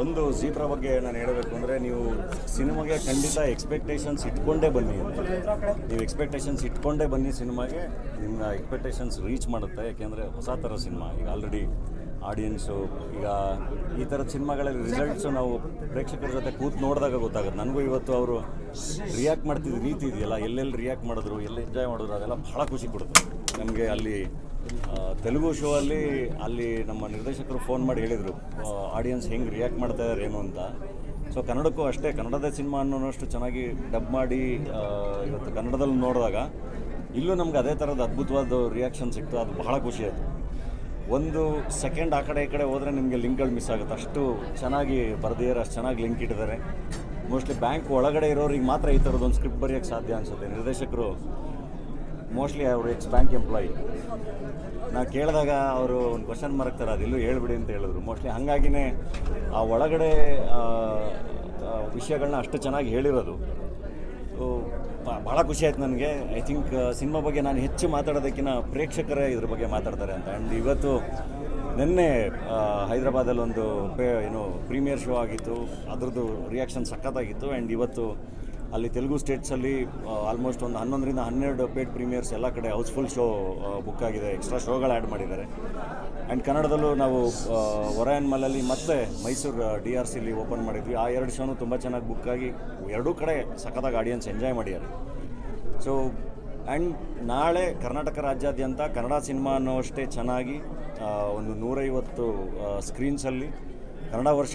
ಒಂದು ಝೀಬ್ರಾ ಬಗ್ಗೆ ನಾನು ಹೇಳಬೇಕು ಅಂದರೆ, ನೀವು ಸಿನಿಮಾಗೆ ಖಂಡಿತ ಎಕ್ಸ್ಪೆಕ್ಟೇಷನ್ಸ್ ಇಟ್ಕೊಂಡೇ ಬನ್ನಿ ಅಂತ. ನೀವು ಎಕ್ಸ್ಪೆಕ್ಟೇಷನ್ಸ್ ಇಟ್ಕೊಂಡೇ ಬನ್ನಿ ಸಿನಿಮಾಗೆ, ನಿಮ್ಮ ಎಕ್ಸ್ಪೆಕ್ಟೇಷನ್ಸ್ ರೀಚ್ ಮಾಡುತ್ತೆ. ಯಾಕೆಂದರೆ ಹೊಸ ಥರ ಸಿನಿಮಾ, ಈಗ ಆಲ್ರೆಡಿ ಆಡಿಯನ್ಸು ಈಗ ಈ ಥರದ ಸಿನಿಮಾಗಳಲ್ಲಿ ರಿಸಲ್ಟ್ಸು ನಾವು ಪ್ರೇಕ್ಷಕರ ಜೊತೆ ಕೂತು ನೋಡಿದಾಗ ಗೊತ್ತಾಗುತ್ತೆ. ನನಗೂ ಇವತ್ತು ಅವರು ರಿಯಾಕ್ಟ್ ಮಾಡ್ತಿದ್ದ ರೀತಿ ಇದೆಯಲ್ಲ, ಎಲ್ಲೆಲ್ಲಿ ರಿಯಾಕ್ಟ್ ಮಾಡಿದ್ರು, ಎಲ್ಲಿ ಎಂಜಾಯ್ ಮಾಡಿದ್ರು, ಅದೆಲ್ಲ ಭಾಳ ಖುಷಿ ಕೊಡುತ್ತೆ ನಮಗೆ. ಅಲ್ಲಿ ತೆಲುಗು ಶೋ ಅಲ್ಲಿ ನಮ್ಮ ನಿರ್ದೇಶಕರು ಫೋನ್ ಮಾಡಿ ಹೇಳಿದರು ಆಡಿಯನ್ಸ್ ಹೆಂಗೆ ರಿಯಾಕ್ಟ್ ಮಾಡ್ತಾ ಇದ್ದಾರೆ ಏನು ಅಂತ. ಸೊ ಕನ್ನಡಕ್ಕೂ ಅಷ್ಟೇ, ಕನ್ನಡದ ಸಿನಿಮಾ ಅನ್ನೋಷ್ಟು ಚೆನ್ನಾಗಿ ಡಬ್ ಮಾಡಿ ಇವತ್ತು ಕನ್ನಡದಲ್ಲಿ ನೋಡಿದಾಗ ಇಲ್ಲೂ ನಮ್ಗೆ ಅದೇ ಥರದ ಅದ್ಭುತವಾದ ರಿಯಾಕ್ಷನ್ ಸಿಕ್ತು. ಅದು ಬಹಳ ಖುಷಿ ಆಯಿತು. ಒಂದು ಸೆಕೆಂಡ್ ಆ ಕಡೆ ಈ ಕಡೆ ಹೋದರೆ ನಿಮಗೆ ಲಿಂಕ್ಗಳು ಮಿಸ್ ಆಗುತ್ತೆ. ಅಷ್ಟು ಚೆನ್ನಾಗಿ ಬರೆದಿದ್ದಾರೆ, ಅಷ್ಟು ಚೆನ್ನಾಗಿ ಲಿಂಕ್ ಇಟ್ಟಿದ್ದಾರೆ. ಮೋಸ್ಟ್ಲಿ ಬ್ಯಾಂಕ್ ಒಳಗಡೆ ಇರೋರಿಗೆ ಮಾತ್ರ ಈ ಥರದ್ದೊಂದು ಸ್ಕ್ರಿಪ್ಟ್ ಬರೆಯೋಕ್ಕೆ ಸಾಧ್ಯ ಅನಿಸುತ್ತೆ. ನಿರ್ದೇಶಕರು ಮೋಸ್ಟ್ಲಿ ಅವರು ಬ್ಯಾಂಕ್ ಎಂಪ್ಲಾಯಿ. ನಾ ಕೇಳಿದಾಗ ಅವರು ಒಂದು ಕ್ವಶನ್ ಮಾರ್ಕ್ ಥರ ಅದೆಲ್ಲೂ ಹೇಳ್ಬಿಡಿ ಅಂತ ಹೇಳಿದ್ರು. ಮೋಸ್ಟ್ಲಿ ಹಾಗಾಗಿನೇ ಆ ಒಳಗಡೆ ವಿಷಯಗಳನ್ನ ಅಷ್ಟು ಚೆನ್ನಾಗಿ ಹೇಳಿರೋದು. ಭಾಳ ಖುಷಿ ಆಯ್ತು ನನಗೆ. ಐ ಥಿಂಕ್ ಸಿನಿಮಾ ಬಗ್ಗೆ ನಾನು ಹೆಚ್ಚು ಮಾತಾಡೋದಕ್ಕಿಂತ ಪ್ರೇಕ್ಷಕರೇ ಇದ್ರ ಬಗ್ಗೆ ಮಾತಾಡ್ತಾರೆ ಅಂತ. ಆ್ಯಂಡ್ ಇವತ್ತು ನಿನ್ನೆ ಹೈದರಾಬಾದಲ್ಲಿ ಒಂದು ಪ್ರೀಮಿಯರ್ ಶೋ ಆಗಿತ್ತು, ಅದ್ರದ್ದು ರಿಯಾಕ್ಷನ್ ಸಖತ್ತಾಗಿತ್ತು. ಆ್ಯಂಡ್ ಇವತ್ತು ಅಲ್ಲಿ ತೆಲುಗು ಸ್ಟೇಟ್ಸಲ್ಲಿ ಆಲ್ಮೋಸ್ಟ್ ಒಂದು 11ರಿಂದ 12 ಪೇಡ್ ಪ್ರೀಮಿಯರ್ಸ್ ಎಲ್ಲ ಕಡೆ ಹೌಸ್ಫುಲ್ ಶೋ ಬುಕ್ ಆಗಿದೆ. ಎಕ್ಸ್ಟ್ರಾ ಶೋಗಳು ಆ್ಯಡ್ ಮಾಡಿದ್ದಾರೆ. ಆ್ಯಂಡ್ ಕನ್ನಡದಲ್ಲೂ ನಾವು ಒರಾಯನ್ ಮಾಲಲ್ಲಿ ಮತ್ತೆ ಮೈಸೂರು DRCಲಿ ಓಪನ್ ಮಾಡಿದ್ವಿ. ಆ 2 ಶೋನು ತುಂಬ ಚೆನ್ನಾಗಿ ಬುಕ್ ಆಗಿ ಎರಡೂ ಕಡೆ ಸಖತ್ತಾಗಿ ಆಡಿಯನ್ಸ್ ಎಂಜಾಯ್ ಮಾಡಿದ್ದಾರೆ. ಸೊ ಆ್ಯಂಡ್ ನಾಳೆ ಕರ್ನಾಟಕ ರಾಜ್ಯಾದ್ಯಂತ ಕನ್ನಡ ಸಿನಿಮಾ ಅನ್ನೋಷ್ಟೇ ಚೆನ್ನಾಗಿ ಒಂದು 150 ಸ್ಕ್ರೀನ್ಸಲ್ಲಿ ಕನ್ನಡ ವರ್ಷ